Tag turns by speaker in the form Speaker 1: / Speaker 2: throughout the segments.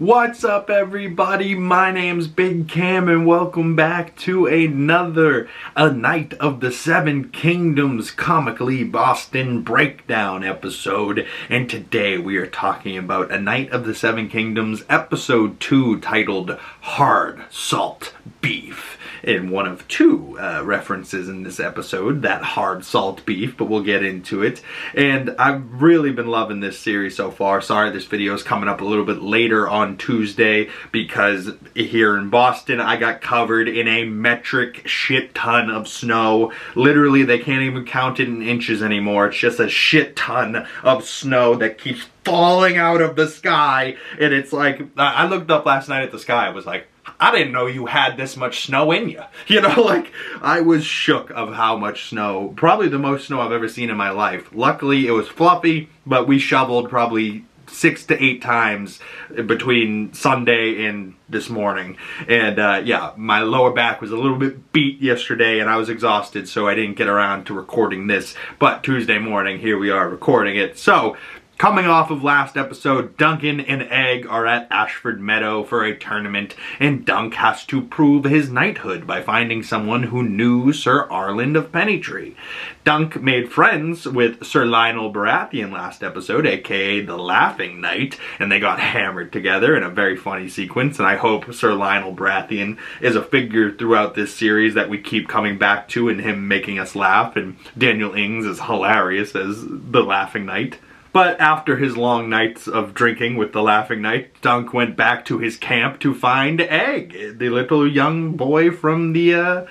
Speaker 1: What's up, everybody? My name's Big Cam and welcome back to another A Night of the Seven Kingdoms Comically Boston breakdown episode. And today we are talking about A Night of the Seven Kingdoms episode 2 titled Hard Salt Beef. In one of two references in this episode, that hard salt beef, but we'll get into it. And I've really been loving this series so far. Sorry this video is coming up a little bit later on Tuesday because here in Boston I got covered in a metric shit ton of snow. Literally they can't even count it in inches anymore. It's just a shit ton of snow that keeps falling out of the sky. And it's like, I looked up last night at the sky. I was like, I didn't know you had this much snow in you. You know, like, I was shook of how much snow, probably the most snow I've ever seen in my life. Luckily, it was fluffy, but we shoveled probably 6 to 8 times between Sunday and this morning. And yeah, my lower back was a little bit beat yesterday and I was exhausted, so I didn't get around to recording this. But Tuesday morning, here we are recording it. So, coming off of last episode, Duncan and Egg are at Ashford Meadow for a tournament, and Dunk has to prove his knighthood by finding someone who knew Sir Arland of Pennytree. Dunk made friends with Sir Lionel Baratheon last episode, aka the Laughing Knight, and they got hammered together in a very funny sequence, and I hope Sir Lionel Baratheon is a figure throughout this series that we keep coming back to and him making us laugh, and Daniel Ings is hilarious as the Laughing Knight. But after his long nights of drinking with the Laughing Knight, Dunk went back to his camp to find Egg, the little young boy from the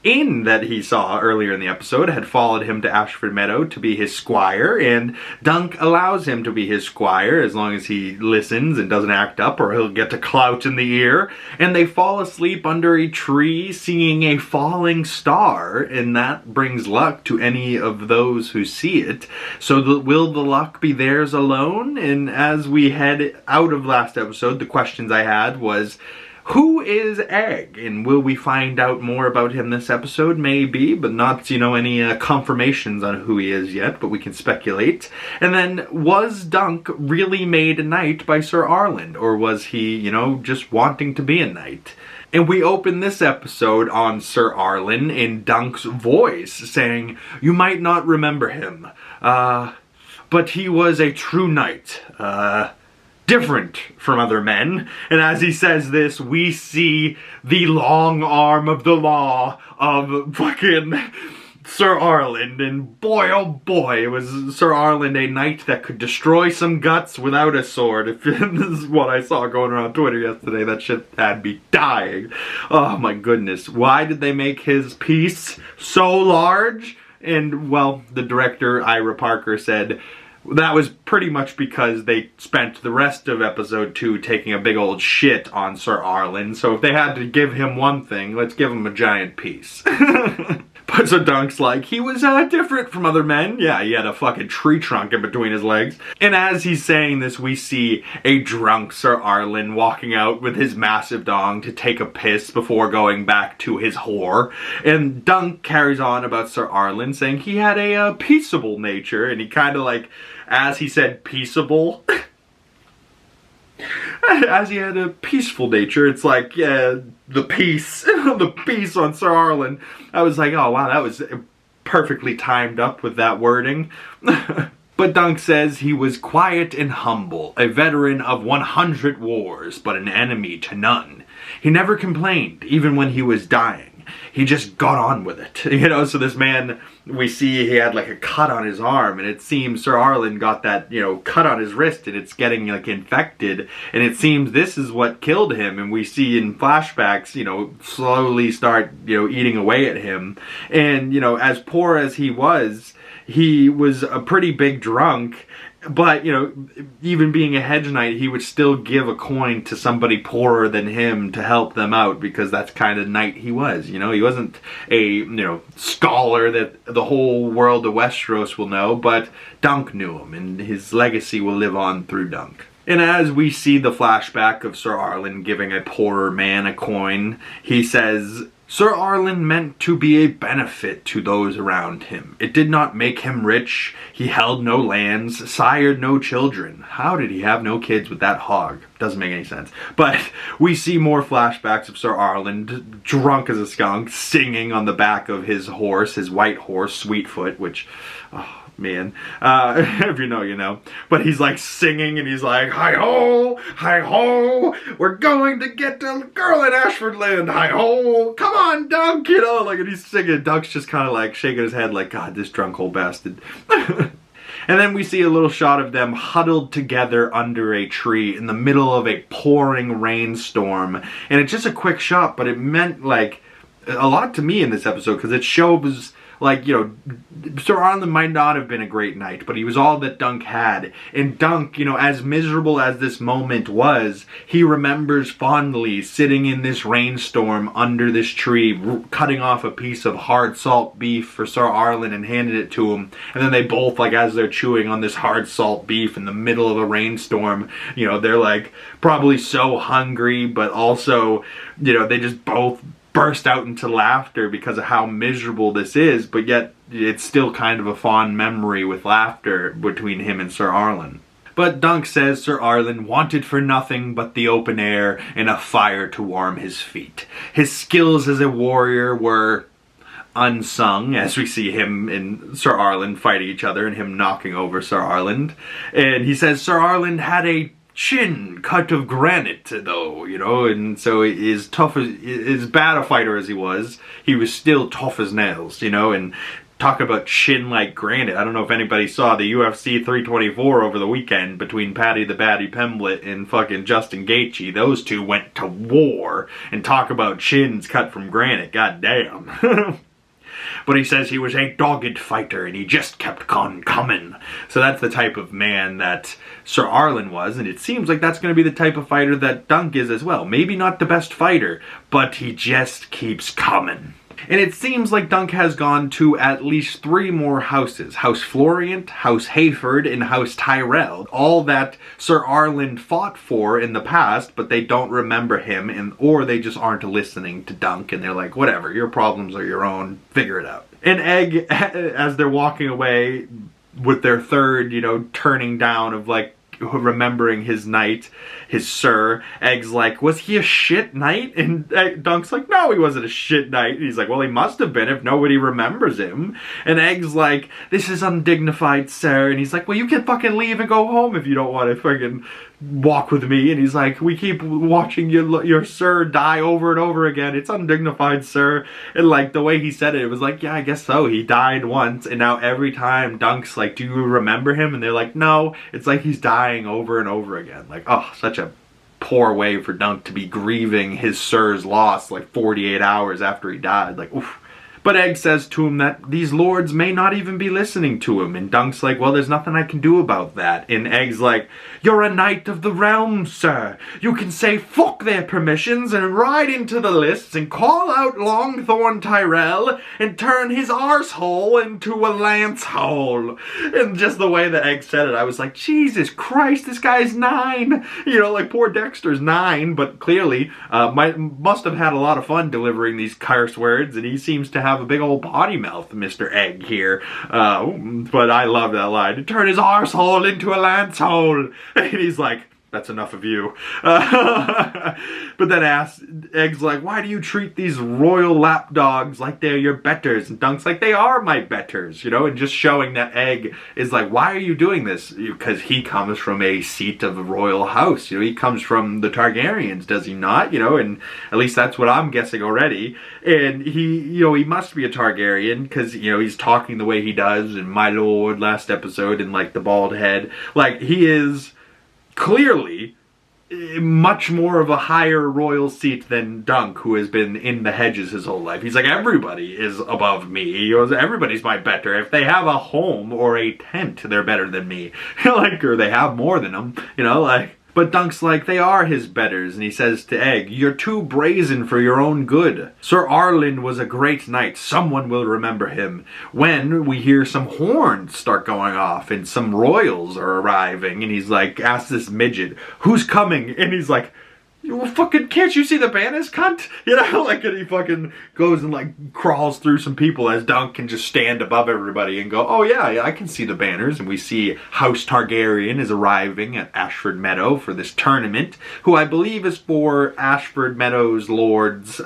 Speaker 1: inn that he saw earlier in the episode, had followed him to Ashford Meadow to be his squire, and Dunk allows him to be his squire as long as he listens and doesn't act up or he'll get to clout in the ear. And they fall asleep under a tree seeing a falling star, and that brings luck to any of those who see it. So will the luck be theirs alone? And as we head out of last episode, the questions I had was, who is Egg? And will we find out more about him this episode? Maybe, but not, any confirmations on who he is yet, but we can speculate. And then, was Dunk really made a knight by Sir Arland? Or was he, just wanting to be a knight? And we open this episode on Sir Arland in Dunk's voice, saying, "You might not remember him, but he was a true knight, different from other men." And as he says this, we see the long arm of the law of fucking Sir Arland, and boy oh boy, was Sir Arland a knight that could destroy some guts without a sword. If this is what I saw going around Twitter yesterday, that shit had me dying. Oh my goodness, why did they make his piece so large? And well, the director Ira Parker said that was pretty much because they spent the rest of episode 2 taking a big old shit on Sir Arland, so if they had to give him one thing, let's give him a giant piece. But so Dunk's like, he was different from other men. Yeah, he had a fucking tree trunk in between his legs. And as he's saying this, we see a drunk Sir Arland walking out with his massive dong to take a piss before going back to his whore. And Dunk carries on about Sir Arland, saying he had a peaceable nature, and he kind of like, as he said peaceable, as he had a peaceful nature, it's like, yeah, the peace, the peace on Sir Arland. I was like, oh wow, that was perfectly timed up with that wording. But Dunk says he was quiet and humble, a veteran of 100 wars, but an enemy to none. He never complained, even when he was dying. He just got on with it, so this man, we see he had like a cut on his arm, and it seems Sir Arland got that, cut on his wrist, and it's getting like infected, and it seems this is what killed him, and we see in flashbacks, slowly start, eating away at him. And, as poor as he was a pretty big drunk. But, even being a hedge knight, he would still give a coin to somebody poorer than him to help them out, because that's kind of knight he was, He wasn't a, scholar that the whole world of Westeros will know, but Dunk knew him, and his legacy will live on through Dunk. And as we see the flashback of Sir Arland giving a poorer man a coin, he says, Sir Arlen meant to be a benefit to those around him. It did not make him rich. He held no lands, sired no children. How did he have no kids with that hog? Doesn't make any sense. But we see more flashbacks of Sir Arlen, drunk as a skunk, singing on the back of his horse, his white horse, Sweetfoot, which... Oh, man, if you know, you know. But he's like singing and he's like, hi ho, we're going to get the girl in Ashfordland, hi ho, come on, Dunk, you know, like, and he's singing. Dunk's just kind of like shaking his head like, God, this drunk old bastard. And then we see a little shot of them huddled together under a tree in the middle of a pouring rainstorm. And it's just a quick shot, but it meant like a lot to me in this episode because it shows, like, you know, Sir Arlen might not have been a great knight, but he was all that Dunk had. And Dunk, you know, as miserable as this moment was, he remembers fondly sitting in this rainstorm under this tree, cutting off a piece of hard salt beef for Sir Arlen and handing it to him. And then they both, like, as they're chewing on this hard salt beef in the middle of a rainstorm, you know, they're, like, probably so hungry, but also, you know, they just both burst out into laughter because of how miserable this is, but yet it's still kind of a fond memory with laughter between him and Sir Arlen. But Dunk says Sir Arlen wanted for nothing but the open air and a fire to warm his feet. His skills as a warrior were unsung, as we see him and Sir Arlen fighting each other and him knocking over Sir Arlen. And he says Sir Arlen had a chin cut of granite, though, you know, and so as tough as bad a fighter as he was still tough as nails, you know. And talk about chin like granite. I don't know if anybody saw the UFC 324 over the weekend between Paddy the Baddy Pimblett and fucking Justin Gaethje. Those two went to war, and talk about chins cut from granite. God damn. But he says he was a dogged fighter and he just kept on coming. So that's the type of man that Sir Arlen was, and it seems like that's going to be the type of fighter that Dunk is as well. Maybe not the best fighter, but he just keeps coming. And it seems like Dunk has gone to at least 3 more houses. House Florient, House Hayford, and House Tyrell. All that Sir Arlen fought for in the past, but they don't remember him, or they just aren't listening to Dunk, and they're like, whatever, your problems are your own, figure it out. And Egg, as they're walking away with their third, you know, turning down of, like, remembering his knight, his sir, Egg's like, was he a shit knight? And Dunk's like, no, he wasn't a shit knight. And he's like, well, he must have been if nobody remembers him. And Egg's like, this is undignified, sir. And he's like, well, you can fucking leave and go home if you don't want to fucking walk with me. And he's like, we keep watching your sir die over and over again. It's undignified, sir. And like the way he said it, it was like, yeah, I guess so. He died once, and now every time Dunk's like, do you remember him? And they're like, no. It's like he's dying over and over again. Like, oh, such a poor way for Dunk to be grieving his sir's loss like 48 hours after he died. Like, oof. But Egg says to him that these lords may not even be listening to him. And Dunk's like, well, there's nothing I can do about that. And Egg's like, you're a knight of the realm, sir. You can say fuck their permissions and ride into the lists and call out Longthorn Tyrell and turn his arsehole into a lance hole. And just the way that Egg said it, I was like, Jesus Christ, this guy's 9. You know, like poor Dexter's 9, but clearly must have had a lot of fun delivering these curse words, and he seems to have a big old potty mouth, Mr. Egg here. But I love that line. Turn his arsehole into a lance hole. And he's like, that's enough of you. But then Egg's like, why do you treat these royal lapdogs like they're your betters? And Dunk's like, they are my betters, you know? And just showing that Egg is like, why are you doing this? Because he comes from a seat of a royal house. You know, he comes from the Targaryens, does he not? You know, and at least that's what I'm guessing already. And he, you know, he must be a Targaryen because, you know, he's talking the way he does in My Lord last episode and like the bald head. Like, he is clearly much more of a higher royal seat than Dunk, who has been in the hedges his whole life. He's like, everybody is above me. He goes, everybody's my better. If they have a home or a tent, they're better than me. Like, or they have more than them, you know, like. But Dunk's like, they are his betters, and he says to Egg, you're too brazen for your own good. Sir Arlen was a great knight. Someone will remember him. When we hear some horns start going off, and some royals are arriving, and he's like, ask this midget, who's coming? And he's like, Well, fucking, can't you see the banners, cunt? You know, like, and he fucking goes and, like, crawls through some people as Dunk can just stand above everybody and go, oh, yeah, I can see the banners. And we see House Targaryen is arriving at Ashford Meadow for this tournament, who I believe is for Ashford Meadows Lord's,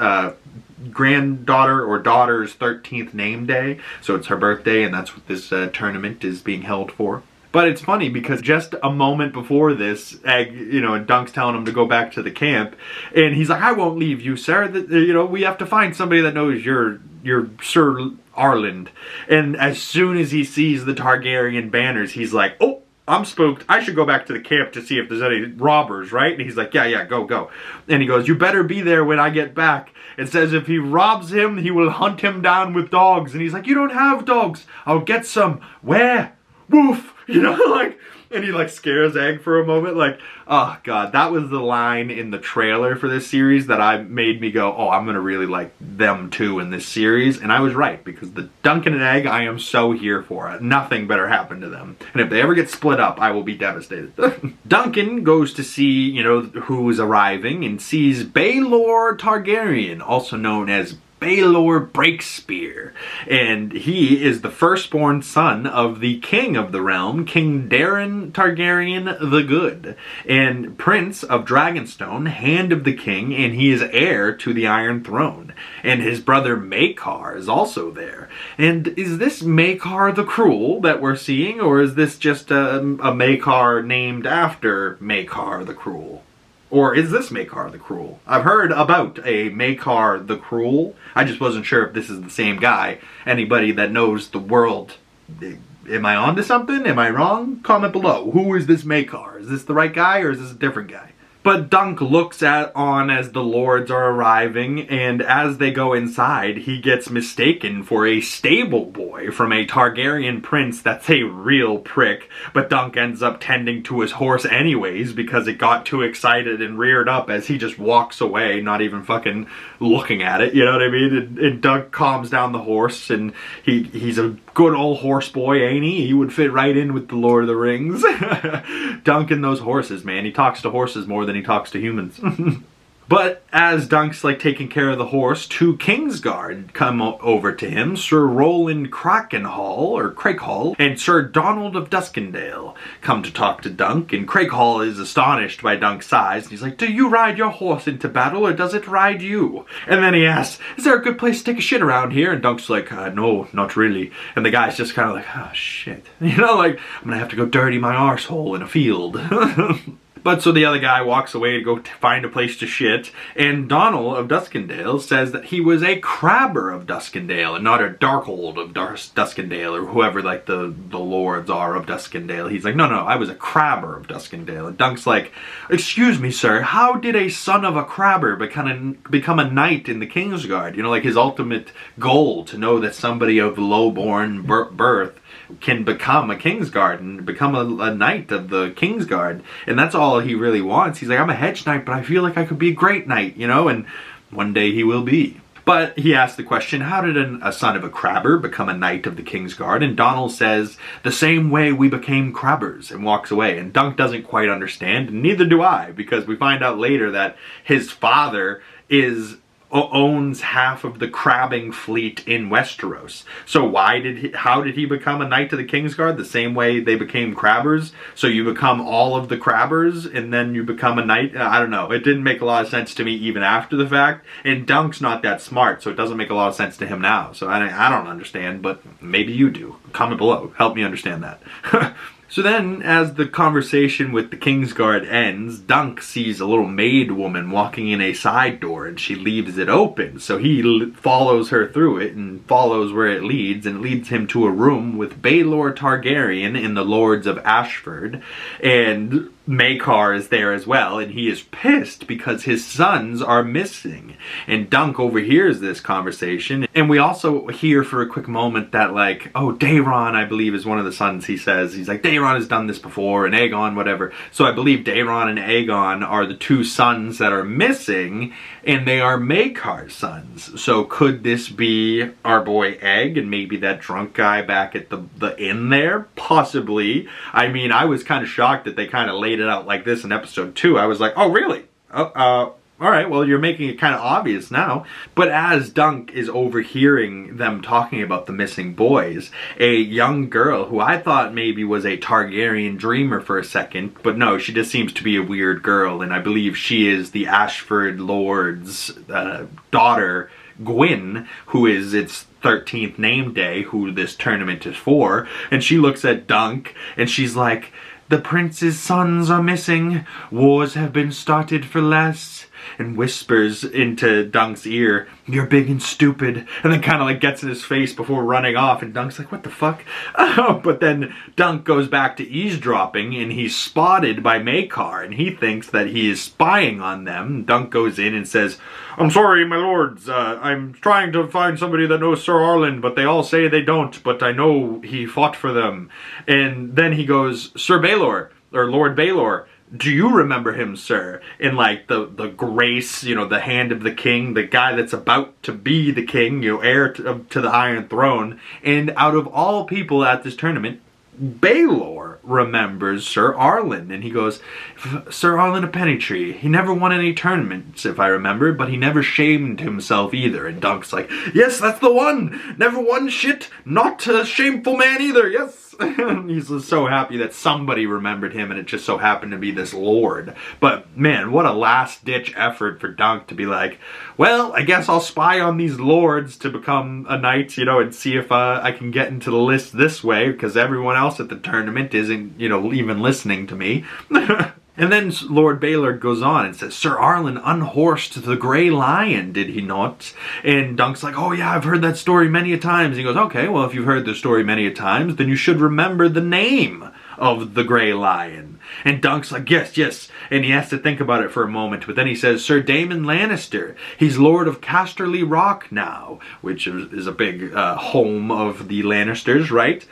Speaker 1: granddaughter or daughter's 13th name day. So it's her birthday, and that's what this tournament is being held for. But it's funny because just a moment before this, Egg, you know, and Dunk's telling him to go back to the camp, and he's like, I won't leave you, sir. You know, we have to find somebody that knows you're Sir Arland. And as soon as he sees the Targaryen banners, he's like, oh, I'm spooked. I should go back to the camp to see if there's any robbers, right? And he's like, yeah, go. And he goes, you better be there when I get back. It says if he robs him, he will hunt him down with dogs. And he's like, you don't have dogs. I'll get some. Where? Woof. You know, like, and he, like, scares Egg for a moment. Like, oh, God, that was the line in the trailer for this series that made me go, oh, I'm going to really like them, too, in this series. And I was right, because the Duncan and Egg, I am so here for it. Nothing better happen to them. And if they ever get split up, I will be devastated. Duncan goes to see, you know, who is arriving and sees Baelor Targaryen, also known as Baelor Breakspear, and he is the firstborn son of the king of the realm, King Daeron Targaryen the Good, and Prince of Dragonstone, Hand of the King, and he is heir to the Iron Throne. And his brother Maekar is also there. And is this Maekar the Cruel that we're seeing, or is this just a Maekar named after Maekar the Cruel? Or is this Maekar the Cruel? I've heard about a Maekar the Cruel. I just wasn't sure if this is the same guy. Anybody that knows the world, am I onto something? Am I wrong? Comment below. Who is this Maekar? Is this the right guy or is this a different guy? But Dunk looks on as the lords are arriving, and as they go inside, he gets mistaken for a stable boy from a Targaryen prince that's a real prick. But Dunk ends up tending to his horse anyways because it got too excited and reared up as he just walks away, not even fucking looking at it, you know what I mean? And Dunk calms down the horse, and he's a good old horse boy, ain't he? He would fit right in with the Lord of the Rings. Dunk and those horses, man. He talks to horses more than he talks to humans. But as Dunk's like taking care of the horse, two Kingsguard come over to him, Sir Roland Craighall and Sir Donald of Duskendale come to talk to Dunk, and Craighall is astonished by Dunk's size, and he's like, do you ride your horse into battle, or does it ride you? And then he asks, is there a good place to take a shit around here? And Dunk's like, no, not really. And the guy's just kind of like, oh shit. You know, like, I'm gonna have to go dirty my arsehole in a field. But so the other guy walks away to go find a place to shit, and Donald of Duskendale says that he was a crabber of Duskendale and not a Darkhold of Duskendale, or whoever like the lords are of Duskendale. He's like, no, I was a crabber of Duskendale. And Dunk's like, excuse me, sir, how did a son of a crabber become a knight in the Kingsguard? You know, like his ultimate goal, to know that somebody of low-born birth can become a Kingsguard and become a knight of the Kingsguard, and that's all he really wants. He's like, I'm a hedge knight, but I feel like I could be a great knight, you know, and one day he will be. But he asked the question, how did a son of a crabber become a knight of the Kingsguard? And Donald says, the same way we became crabbers, and walks away. And Dunk doesn't quite understand, and neither do I, because we find out later that his father owns half of the crabbing fleet in Westeros. So how did he become a knight of the Kingsguard? The same way they became crabbers? So you become all of the crabbers and then you become a knight? I don't know. It didn't make a lot of sense to me even after the fact. And Dunk's not that smart, so it doesn't make a lot of sense to him now. So I don't understand, but maybe you do. Comment below. Help me understand that. So then, as the conversation with the Kingsguard ends, Dunk sees a little maid woman walking in a side door, and she leaves it open. So he follows her through it and follows where it leads, and it leads him to a room with Baelor Targaryen and the Lords of Ashford, and Maekar is there as well, and he is pissed because his sons are missing. And Dunk overhears this conversation, and we also hear for a quick moment that, like, oh, Daeron, I believe, is one of the sons, he says. He's like, Daeron has done this before, and Aegon, whatever. So I believe Daeron and Aegon are the two sons that are missing, and they are Maekar's sons. So could this be our boy Egg, and maybe that drunk guy back at the inn there? Possibly. I mean, I was kind of shocked that they kind of laid it out like this in episode 2. I was like, oh, really? all right, well, you're making it kind of obvious now. But as Dunk is overhearing them talking about the missing boys, a young girl who I thought maybe was a Targaryen dreamer for a second, but no, she just seems to be a weird girl, and I believe she is the Ashford Lord's daughter, Gwyn, who is its 13th name day, who this tournament is for, and she looks at Dunk, and she's like, "The prince's sons are missing. Wars have been started for less." And whispers into Dunk's ear, "You're big and stupid," and then kind of like gets in his face before running off, and Dunk's like, "What the fuck?" But then Dunk goes back to eavesdropping, and he's spotted by Maekar, and he thinks that he is spying on them. Dunk goes in and says, "I'm sorry, my lords, I'm trying to find somebody that knows Sir Arlen, but they all say they don't, but I know he fought for them." And then he goes, "Sir Baelor, or Lord Baelor, do you remember him, sir?" In like the grace, you know, the hand of the king, the guy that's about to be the king, you know, heir to the Iron Throne. And out of all people at this tournament, Baelor remembers Sir Arlen, and he goes, "Sir Arlen of Pennytree, he never won any tournaments, if I remember, but he never shamed himself either." And Dunk's like, "Yes, that's the one! Never won shit, not a shameful man either, yes!" He's so happy that somebody remembered him, and it just so happened to be this lord. But man, what a last-ditch effort for Dunk to be like, "Well, I guess I'll spy on these lords to become a knight, you know, and see if I can get into the list this way, because everyone else at the tournament isn't, you know, even listening to me." And then Lord Baelor goes on and says, "Sir Arlen unhorsed the Grey Lion, did he not?" And Dunk's like, "Oh yeah, I've heard that story many a times." And he goes, "Okay, well, if you've heard the story many a times, then you should remember the name of the Grey Lion." And Dunk's like, "Yes, yes." And he has to think about it for a moment, but then he says, "Sir Daemon Lannister. He's Lord of Casterly Rock now," which is a big home of the Lannisters, right?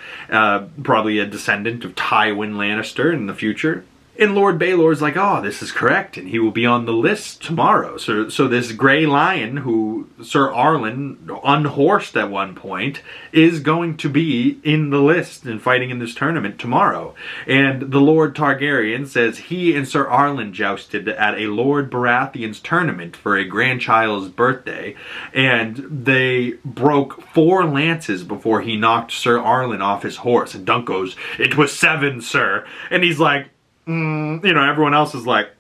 Speaker 1: Probably a descendant of Tywin Lannister in the future. And Lord Baelor's like, "Oh, this is correct, and he will be on the list tomorrow." So this Grey Lion, who Sir Arlen unhorsed at one point, is going to be in the list and fighting in this tournament tomorrow. And the Lord Targaryen says he and Sir Arlen jousted at a Lord Baratheon's tournament for a grandchild's birthday, and they broke 4 lances before he knocked Sir Arlen off his horse. And Dunk goes, "It was 7, sir." And he's like, you know, everyone else is like,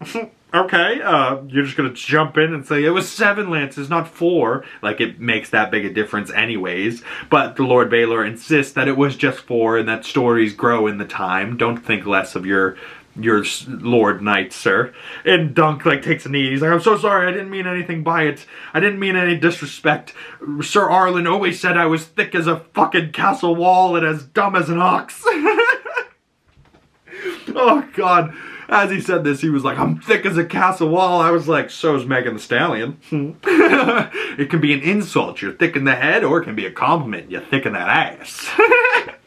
Speaker 1: "Okay, you're just gonna jump in and say it was 7 lances, not 4. Like, it makes that big a difference anyways. But the Lord Baelor insists that it was just 4 and that stories grow in the time. Don't think less of your Lord Knight, sir. And Dunk, like, takes a knee. He's like, "I'm so sorry, I didn't mean anything by it. I didn't mean any disrespect. Sir Arlen always said I was thick as a fucking castle wall and as dumb as an ox." Oh, God. As he said this, he was like, "I'm thick as a castle wall." I was like, so's Megan Thee Stallion. It can be an insult, "You're thick in the head," or it can be a compliment, "You're thick in that ass."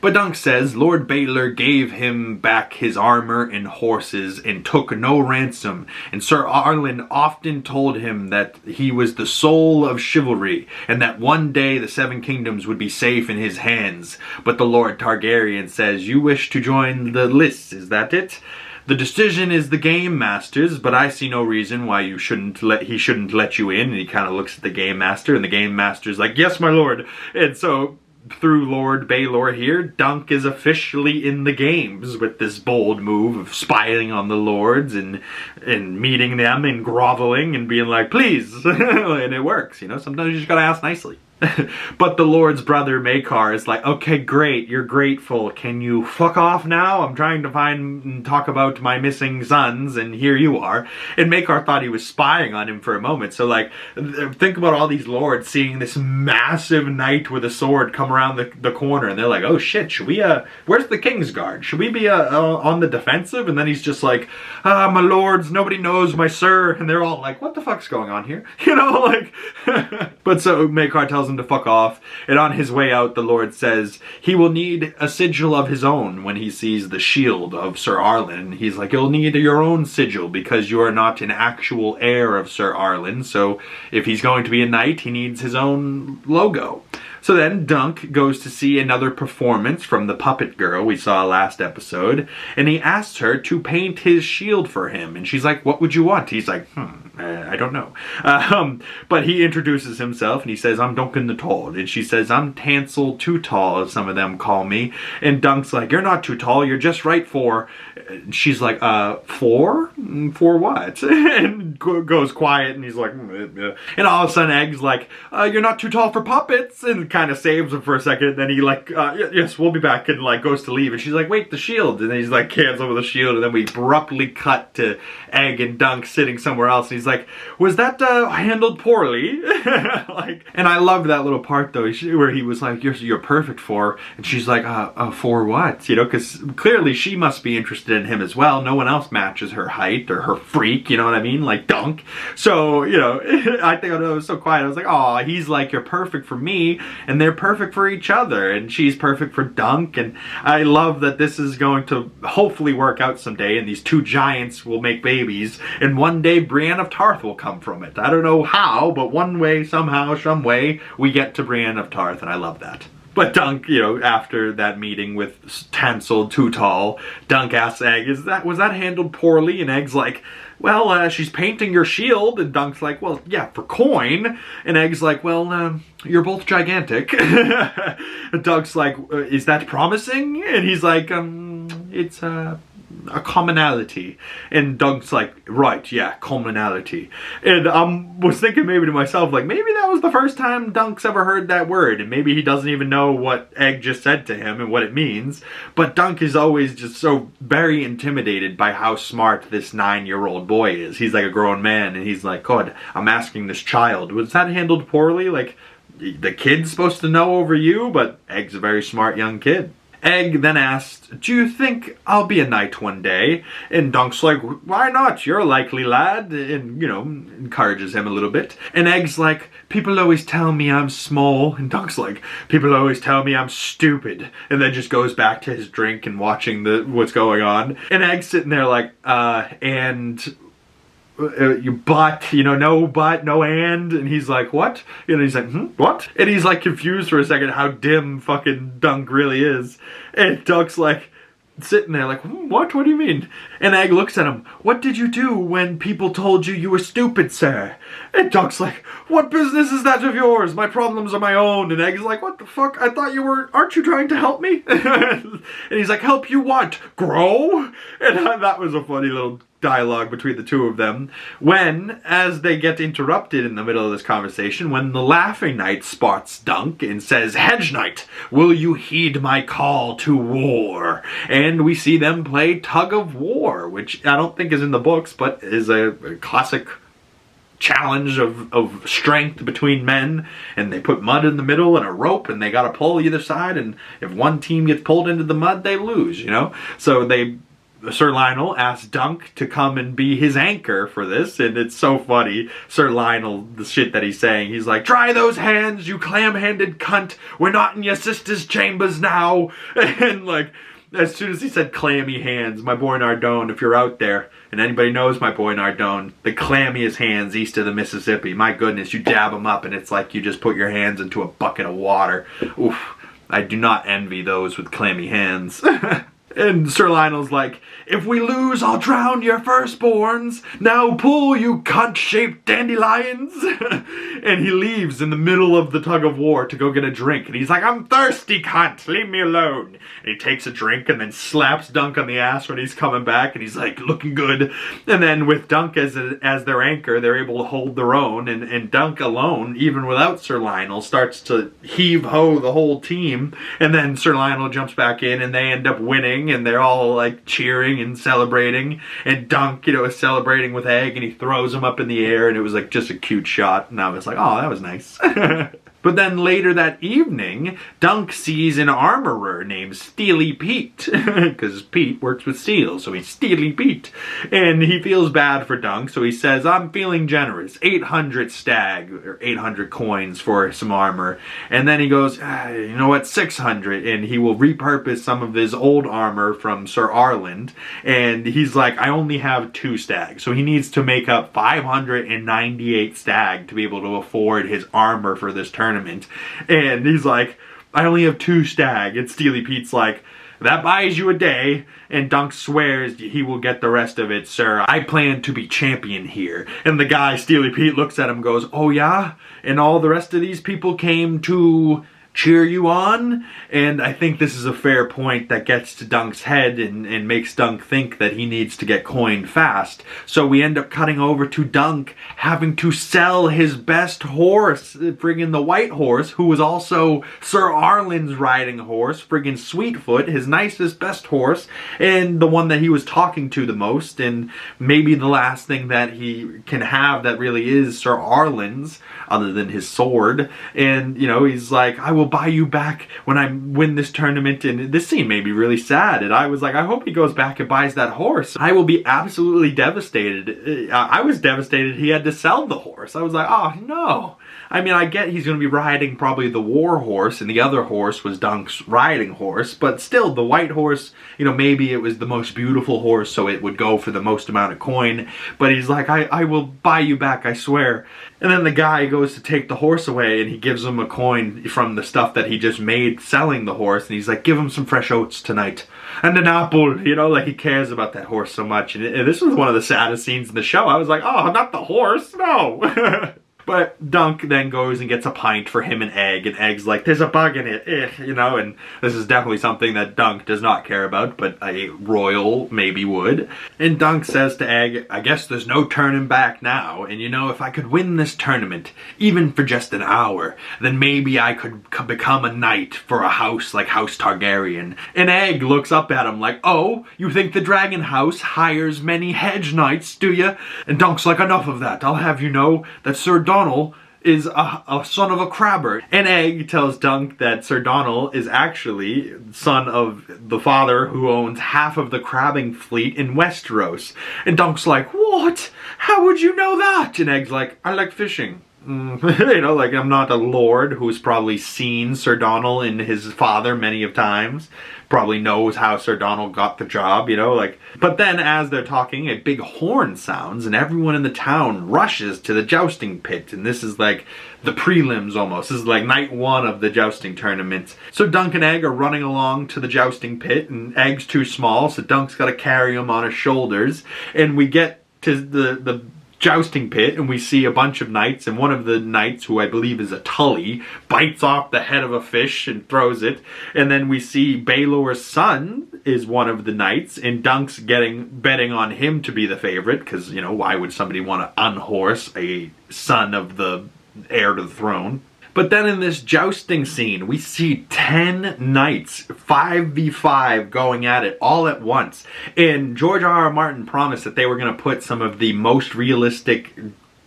Speaker 1: But Dunk says Lord Baelor gave him back his armor and horses and took no ransom. And Sir Arlen often told him that he was the soul of chivalry and that one day the 7 kingdoms would be safe in his hands. But the Lord Targaryen says, "You wish to join the list, is that it? The decision is the Game Master's, but I see no reason why he shouldn't let you in." And he kind of looks at the Game Master, and the Game Master's like, "Yes, my lord." And so through Lord Baelor here, Dunk is officially in the games with this bold move of spying on the lords and meeting them and groveling and being like, "Please." And it works, you know, sometimes you just gotta ask nicely. But the Lord's brother Maekar is like, "Okay, great, you're grateful. Can you fuck off now? I'm trying to find and talk about my missing sons, and here you are." And Maekar thought he was spying on him for a moment. So, like, think about all these lords seeing this massive knight with a sword come around the corner, and they're like, "Oh shit, should we, where's the Kingsguard? Should we be, on the defensive?" And then he's just like, "Ah, my lords, nobody knows my sir." And they're all like, "What the fuck's going on here?" You know, like, but so Maekar tells him to fuck off, and on his way out the Lord says he will need a sigil of his own when he sees the shield of Sir Arlen. He's like, "You'll need your own sigil because you are not an actual heir of Sir Arlen, so if he's going to be a knight, he needs his own logo." So then Dunk goes to see another performance from the puppet girl we saw last episode, and he asks her to paint his shield for him, and she's like, what would you want? He's like, I don't know. But he introduces himself, and he says, I'm Duncan the Tall, and she says, I'm Tansel Too Tall, as some of them call me, and Dunk's like, you're not too tall, you're just right for... She's like, for? For what? And goes quiet, and he's like, and all of a sudden Egg's like, you're not too tall for puppets, and kind of saves him for a second, and then he like, yes, we'll be back, and like goes to leave, and she's like, wait, the shield, and then he's like, hands over the shield, and then we abruptly cut to Egg and Dunk sitting somewhere else, and he's like, was that handled poorly? Like, and I loved that little part though, where he was like, you're perfect for, and she's like, for what? You know, because clearly she must be interested in him as well. No one else matches her height or her freak, you know what I mean? Like Dunk. So, you know, I think I was so quiet. I was like, oh, he's like, you're perfect for me, and they're perfect for each other, and she's perfect for Dunk, and I love that this is going to hopefully work out someday, and these two giants will make babies, and one day Brienne of Tarth will come from it. I don't know how, but one way, somehow, some way, we get to Brienne of Tarth, and I love that. But Dunk, you know, after that meeting with Tansel Too Tall, Dunk asks Egg, was that handled poorly? And Egg's like, well, she's painting your shield. And Dunk's like, well, yeah, for coin. And Egg's like, well, you're both gigantic. And Dunk's like, is that promising? And he's like, it's a commonality. And Dunk's like, right, yeah, commonality. And I was thinking maybe to myself, like, maybe that was the first time Dunk's ever heard that word, and maybe he doesn't even know what Egg just said to him and what it means. But Dunk is always just so very intimidated by how smart this 9-year-old boy is. He's like a grown man, and he's like, God, I'm asking this child, was that handled poorly? Like, the kid's supposed to know over you, but Egg's a very smart young kid. Egg then asked, do you think I'll be a knight one day? And Dunk's like, why not? You're a likely lad. And, you know, encourages him a little bit. And Egg's like, people always tell me I'm small. And Dunk's like, people always tell me I'm stupid. And then just goes back to his drink and watching what's going on. And Egg's sitting there like, but, you know, no but, no and he's like, what? You know, he's like, what? And he's like confused for a second how dim fucking Dunk really is. And Dunk's like, sitting there like, what do you mean? And Egg looks at him, what did you do when people told you were stupid, sir? And Dunk's like, what business is that of yours? My problems are my own. And Egg's like, what the fuck? I thought aren't you trying to help me? And he's like, help you what? Grow? And that was a funny little dialogue between the two of them, when, as they get interrupted in the middle of this conversation, when the Laughing Knight spots Dunk and says, Hedge Knight, will you heed my call to war? And we see them play tug of war, which I don't think is in the books, but is a classic challenge of strength between men, and they put mud in the middle and a rope, and they gotta pull either side, and if one team gets pulled into the mud, they lose, you know? So Sir Lionel asks Dunk to come and be his anchor for this, and it's so funny. Sir Lionel, the shit that he's saying, he's like, dry those hands, you clam-handed cunt, we're not in your sister's chambers now. And like, as soon as he said clammy hands, my boy Nardone, if you're out there, and anybody knows my boy Nardone, the clammiest hands east of the Mississippi, my goodness, you dab them up and it's like you just put your hands into a bucket of water. Oof, I do not envy those with clammy hands. And Sir Lionel's like, if we lose, I'll drown your firstborns. Now pull, you cunt-shaped dandelions. And he leaves in the middle of the tug of war to go get a drink. And he's like, I'm thirsty, cunt. Leave me alone. And he takes a drink and then slaps Dunk on the ass when he's coming back. And he's like, looking good. And then with Dunk as their anchor, they're able to hold their own. And Dunk alone, even without Sir Lionel, starts to heave-ho the whole team. And then Sir Lionel jumps back in and they end up winning. And they're all like cheering and celebrating, and Dunk, you know, is celebrating with Egg, and he throws him up in the air, and it was like just a cute shot, and I was like, oh, that was nice. But then later that evening, Dunk sees an armorer named Steely Pete, because Pete works with steel, so he's Steely Pete. And he feels bad for Dunk, so he says, I'm feeling generous, 800 stag, or 800 coins for some armor. And then he goes, you know what, 600, and he will repurpose some of his old armor from Sir Arland. And he's like, I only have 2 stag, so he needs to make up 598 stag to be able to afford his armor for this tournament. tournament. And he's like, I only have 2 stag. And Steely Pete's like, that buys you a day. And Dunk swears he will get the rest of it, sir. I plan to be champion here. And the guy, Steely Pete, looks at him and goes, oh yeah? And all the rest of these people came to cheer you on? And I think this is a fair point that gets to Dunk's head and makes Dunk think that he needs to get coin fast. So we end up cutting over to Dunk having to sell his best horse, friggin' the white horse, who was also Sir Arlen's riding horse, friggin' Sweetfoot, his nicest, best horse, and the one that he was talking to the most, and maybe the last thing that he can have that really is Sir Arlen's, other than his sword. And, you know, he's like, I will buy you back when I win this tournament. And this scene made me really sad. And I was like, I hope he goes back and buys that horse. I will be absolutely devastated. I was devastated he had to sell the horse. I was like, oh no. I mean, I get he's going to be riding probably the war horse, and the other horse was Dunk's riding horse, but still, the white horse, you know, maybe it was the most beautiful horse, so it would go for the most amount of coin, but he's like, I will buy you back, I swear. And then the guy goes to take the horse away, and he gives him a coin from the stuff that he just made selling the horse, and he's like, give him some fresh oats tonight. And an apple, you know, like he cares about that horse so much. And this was one of the saddest scenes in the show. I was like, oh, not the horse, no. But Dunk then goes and gets a pint for him and Egg, and Egg's like, there's a bug in it, you know, and this is definitely something that Dunk does not care about, but a royal maybe would. And Dunk says to Egg, I guess there's no turning back now, and you know, if I could win this tournament, even for just an hour, then maybe I could become a knight for a house like House Targaryen. And Egg looks up at him like, oh, you think the Dragon House hires many hedge knights, do you? And Dunk's like, enough of that, I'll have you know that Sir Donald is a son of a crabber. And Egg tells Dunk that Sir Donald is actually son of the father who owns half of the crabbing fleet in Westeros. And Dunk's like, what? How would you know that? And Egg's like, I like fishing. You know, like, I'm not a lord who's probably seen Sir Donald and his father many of times. Probably knows how Sir Donald got the job, you know, like. But then as they're talking, a big horn sounds and everyone in the town rushes to the jousting pit. And this is like the prelims almost. This is like night 1 of the jousting tournament. So Dunk and Egg are running along to the jousting pit, and Egg's too small, so Dunk's got to carry him on his shoulders. And we get to the jousting pit, and we see a bunch of knights, and one of the knights, who I believe is a Tully, bites off the head of a fish and throws it. And then we see Baelor's son is one of the knights, and Dunk's betting on him to be the favorite, because, you know, why would somebody want to unhorse a son of the heir to the throne? But then in this jousting scene, we see 10 knights, 5v5, going at it all at once. And George R.R. Martin promised that they were going to put some of the most realistic,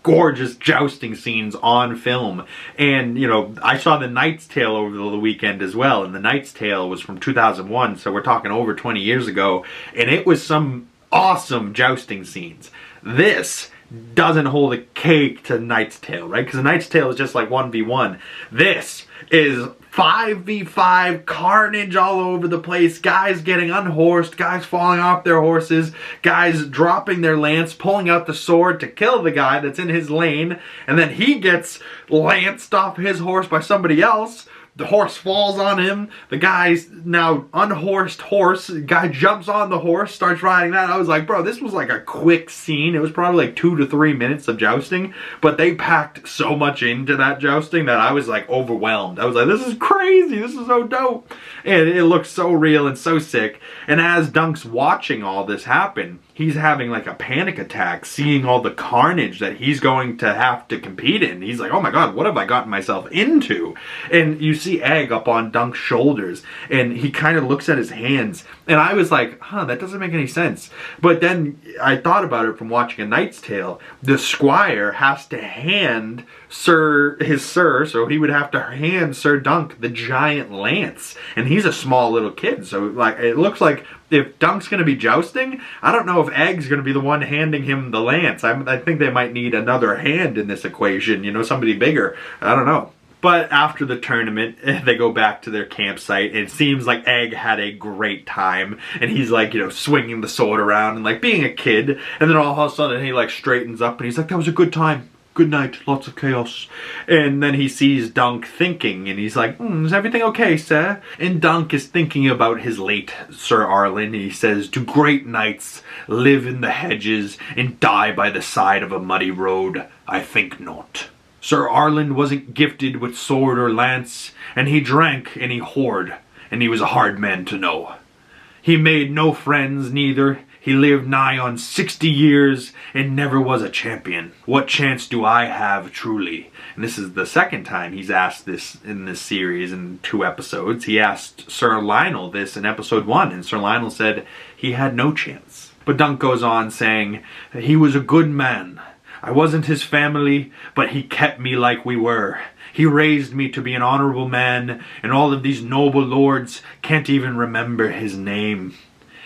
Speaker 1: gorgeous jousting scenes on film. And, you know, I saw The Knight's Tale over the weekend as well. And The Knight's Tale was from 2001, so we're talking over 20 years ago. And it was some awesome jousting scenes. This doesn't hold a cake to Knight's Tale, right? Because The Knight's Tale is just like 1v1. This is 5v5 carnage all over the place. Guys getting unhorsed, guys falling off their horses, guys dropping their lance, pulling out the sword to kill the guy that's in his lane, and then he gets lanced off his horse by somebody else. The horse falls on him. The guy's now unhorsed horse. The guy jumps on the horse, starts riding that. I was like, bro, this was like a quick scene. It was probably like 2 to 3 minutes of jousting, but they packed so much into that jousting that I was like overwhelmed. I was like, this is crazy. This is so dope. And it looks so real and so sick. And as Dunk's watching all this happen, he's having like a panic attack, seeing all the carnage that he's going to have to compete in. He's like, oh my God, what have I gotten myself into? And you see Egg up on Dunk's shoulders, and he kind of looks at his hands. And I was like, huh, that doesn't make any sense. But then I thought about it from watching A Knight's Tale. The squire has to hand his sir, so he would have to hand Sir Dunk the giant lance. And he's a small little kid, so like it looks like if Dunk's going to be jousting, I don't know if Egg's going to be the one handing him the lance. I think they might need another hand in this equation, you know, somebody bigger. I don't know. But after the tournament, they go back to their campsite, and it seems like Egg had a great time, and he's like, you know, swinging the sword around and like being a kid, and then all of a sudden he like straightens up and he's like, that was a good time. good night, lots of chaos. And then he sees Dunk thinking, and he's like, is everything okay, sir? And Dunk is thinking about his late Sir Arlen. He says, do great knights live in the hedges and die by the side of a muddy road? I think not. Sir Arlen wasn't gifted with sword or lance, and he drank and he whored, and he was a hard man to know. He made no friends neither. He lived nigh on 60 years and never was a champion. What chance do I have truly? And this is the second time he's asked this in this series in 2 episodes. He asked Sir Lionel this in episode 1, and Sir Lionel said he had no chance. But Dunk goes on saying, he was a good man. I wasn't his family, but he kept me like we were. He raised me to be an honorable man, and all of these noble lords can't even remember his name.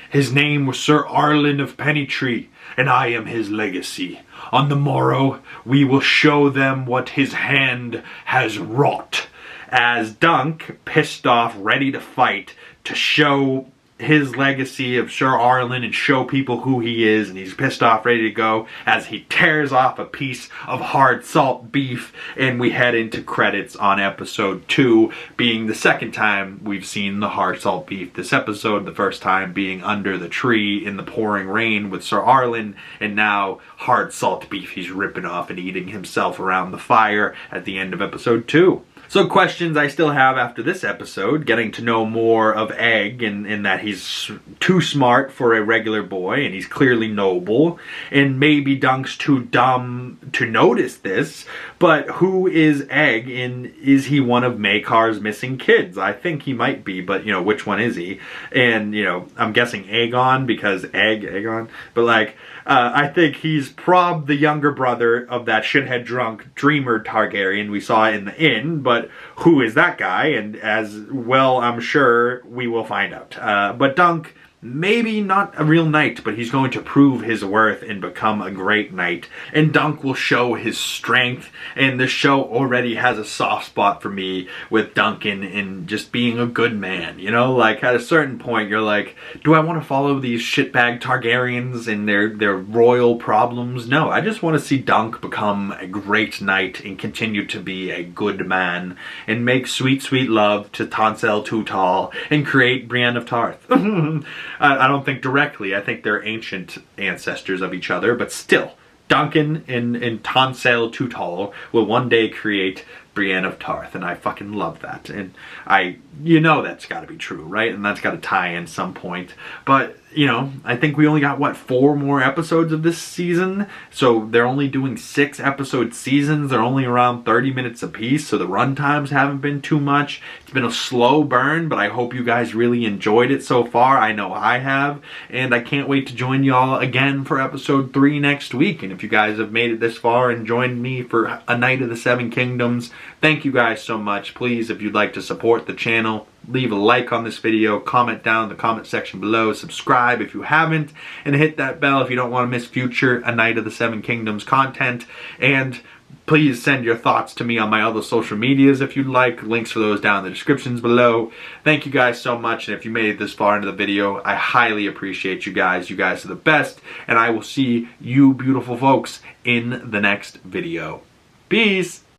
Speaker 1: His name was Sir Arlen of Pennytree, and I am his legacy. On the morrow, we will show them what his hand has wrought. As Dunk, pissed off, ready to fight, to show his legacy of Sir Arlen and show people who he is, and he's pissed off, ready to go, as he tears off a piece of hard salt beef, and we head into credits on episode 2, being the second time we've seen the hard salt beef this episode, the first time being under the tree in the pouring rain with Sir Arlen, and now hard salt beef he's ripping off and eating himself around the fire at the end of episode 2. So questions I still have after this episode, getting to know more of Egg, in that he's too smart for a regular boy, and he's clearly noble, and maybe Dunk's too dumb to notice this, but who is Egg, and is he one of Maekar's missing kids? I think he might be, but, you know, which one is he? And, you know, I'm guessing Aegon, because Aegon, but, like, I think he's Prob, the younger brother of that shithead drunk Dreamer Targaryen we saw in the inn, but who is that guy? And as well, I'm sure we will find out. But Dunk, maybe not a real knight, but he's going to prove his worth and become a great knight. And Dunk will show his strength, and the show already has a soft spot for me with Duncan in just being a good man, you know? Like, at a certain point, you're like, do I want to follow these shitbag Targaryens and their royal problems? No, I just want to see Dunk become a great knight and continue to be a good man and make sweet, sweet love to Tansel Toothall and create Brienne of Tarth. I don't think directly. I think they're ancient ancestors of each other, but still, Duncan and Tansel Toothall will one day create Brienne of Tarth, and I fucking love that. And you know that's got to be true, right? And that's got to tie in some point. But, you know, I think we only got, what, 4 more episodes of this season? So they're only doing 6 episode seasons. They're only around 30 minutes apiece, so the run times haven't been too much. It's been a slow burn, but I hope you guys really enjoyed it so far. I know I have, and I can't wait to join y'all again for episode 3 next week. And if you guys have made it this far and joined me for A Night of the Seven Kingdoms, thank you guys so much. Please, if you'd like to support the channel, leave a like on this video, comment down in the comment section below, subscribe if you haven't, and hit that bell if you don't want to miss future A Night of the Seven Kingdoms content. And please send your thoughts to me on my other social medias if you'd like. Links for those down in the descriptions below. Thank you guys so much, and if you made it this far into the video, I highly appreciate you guys. You guys are the best, and I will see you beautiful folks in the next video. Peace!